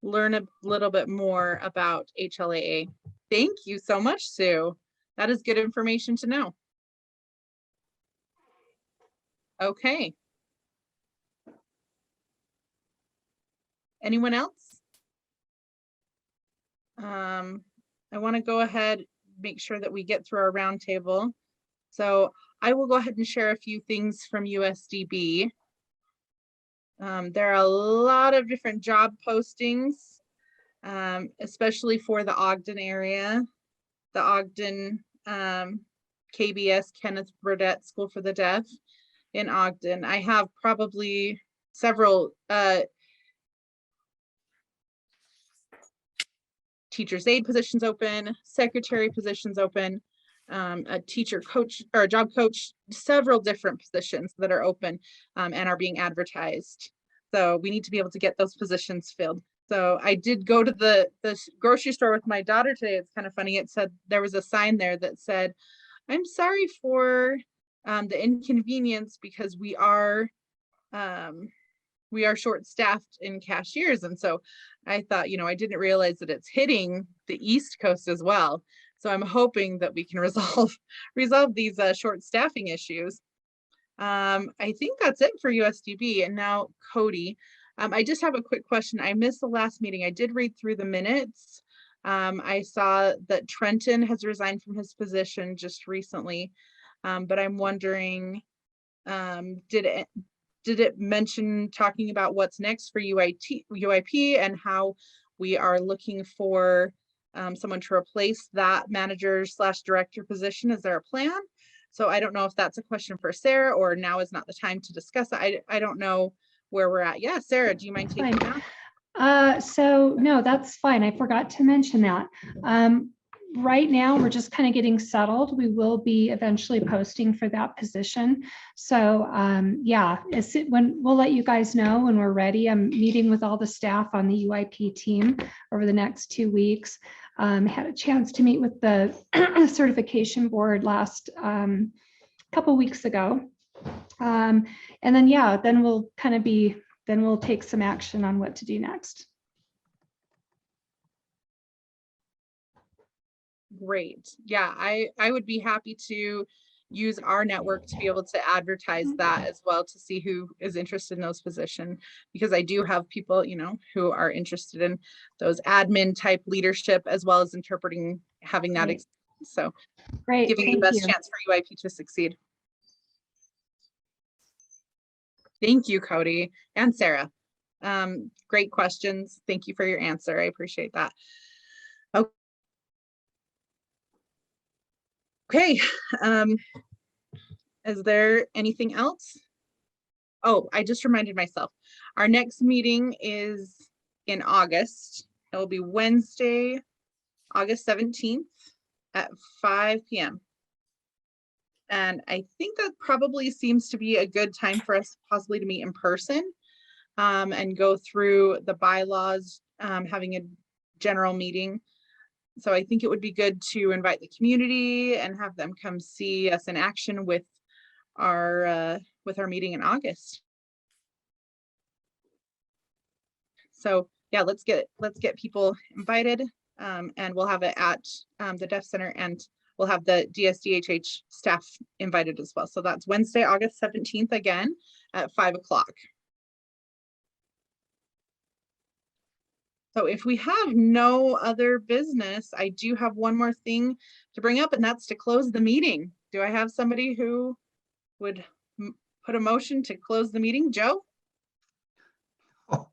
learn a little bit more about HLAA. Thank you so much, Sue. That is good information to know. Okay. Anyone else? I want to go ahead, make sure that we get through our roundtable. So I will go ahead and share a few things from USDB. There are a lot of different job postings, especially for the Ogden area, the Ogden KBS, Kenneth Burdett School for the Deaf in Ogden. I have probably several teacher's aide positions open, secretary positions open, a teacher coach or a job coach, several different positions that are open and are being advertised. So we need to be able to get those positions filled. So I did go to the grocery store with my daughter today. It's kind of funny. It said, there was a sign there that said, I'm sorry for the inconvenience because we are short-staffed in cashiers. And so I thought, you know, I didn't realize that it's hitting the East Coast as well. So I'm hoping that we can resolve these short staffing issues. I think that's it for USDB. And now Cody, I just have a quick question. I missed the last meeting. I did read through the minutes. I saw that Trenton has resigned from his position just recently, but I'm wondering, did it mention talking about what's next for UIP and how we are looking for someone to replace that manager / director position. Is there a plan? So I don't know if that's a question for Sarah, or now is not the time to discuss it. I don't know where we're at. Yeah, Sarah, do you mind taking Fine. that? So no, that's fine. I forgot to mention that. Right now, we're just kind of getting settled. We will be eventually posting for that position. So yeah, when we'll let you guys know when we're ready. I'm meeting with all the staff on the UIP team over the next 2 weeks. Had a chance to meet with the certification board last couple weeks ago. And then, yeah, then we'll kind of then we'll take some action on what to do next. Great. Yeah, I would be happy to use our network to be able to advertise that as well, to see who is interested in those positions, because I do have people, you know, who are interested in those admin type leadership as well as interpreting, having that Great. experience. So Great, giving the thank best you. chance for UIP to succeed. Thank you, Cody and Sarah. Great questions. Thank you for your answer. I appreciate that. Okay, is there anything else? Oh, I just reminded myself, our next meeting is in August. It will be Wednesday, August 17th at 5 p.m. And I think that probably seems to be a good time for us possibly to meet in person and go through the bylaws, having a general meeting. So I think it would be good to invite the community and have them come see us in action with our meeting in August. So yeah, let's get people invited, and we'll have it at the Deaf Center, and we'll have the DSDHH staff invited as well. So that's Wednesday, August 17th, again at 5 o'clock. So if we have no other business, I do have one more thing to bring up, and that's to close the meeting. Do I have somebody who would put a motion to close the meeting? Joe? Oh,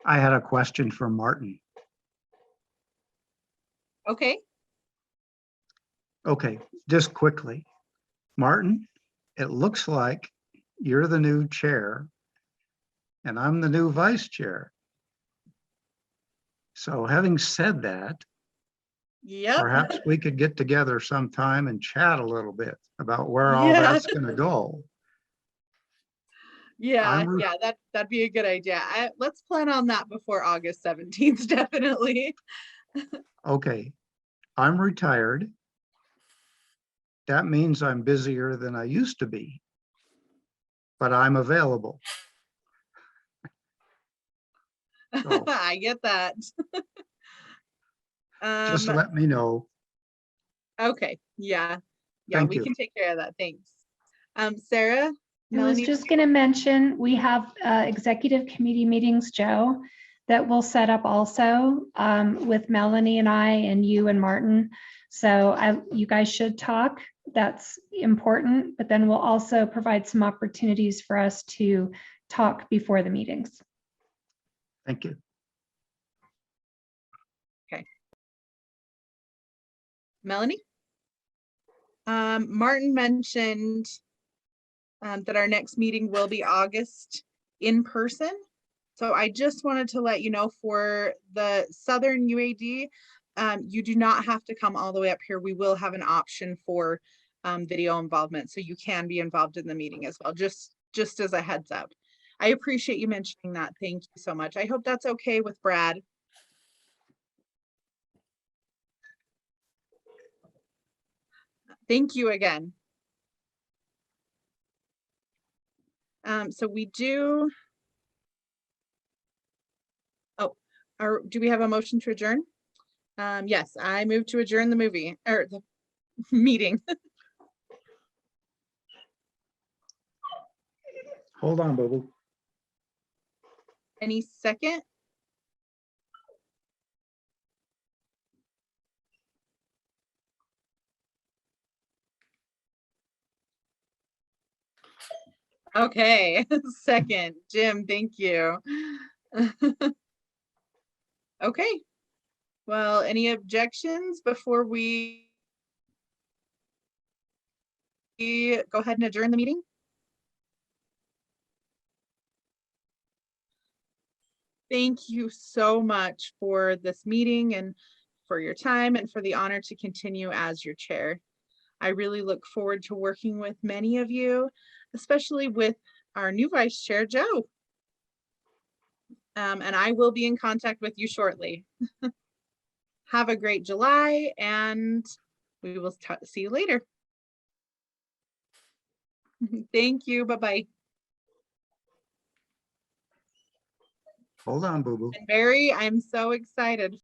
I had a question for Martin. Okay. Okay, just quickly. Martin, it looks like you're the new chair and I'm the new vice chair. So having said that, Yep. perhaps we could get together sometime and chat a little bit about where all Yeah. that's going to go. Yeah, that'd be a good idea. Let's plan on that before August 17th, definitely. Okay, I'm retired. That means I'm busier than I used to be, but I'm available. So I get that. just let me know. Okay, yeah, Thank we you. can take care of that. Thanks. Sarah, I was Melanie? just going to mention, we have executive committee meetings, Joe, that we'll set up also with Melanie and I and you and Martin. So you guys should talk. That's important, but then we'll also provide some opportunities for us to talk before the meetings. Thank you. Melanie? Martin mentioned that our next meeting will be August in person. So I just wanted to let you know, for the Southern UAD, you do not have to come all the way up here. We will have an option for video involvement, so you can be involved in the meeting as well, just as a heads up. I appreciate you mentioning that. Thank you so much. I hope that's okay with Brad. Thank you again. So we do. Oh, do we have a motion to adjourn? Yes, I move to adjourn the meeting. Hold on, Boo-Boo. Any second? Okay, second, Jim, thank you. Okay, Well, any objections before we go ahead and adjourn the meeting? Thank you so much for this meeting and for your time and for the honor to continue as your chair. I really look forward to working with many of you, especially with our new vice chair, Joe. And I will be in contact with you shortly. Have a great July, and we will see you later. Thank you. Bye-bye. Hold on, boo-boo. And Barry, I'm so excited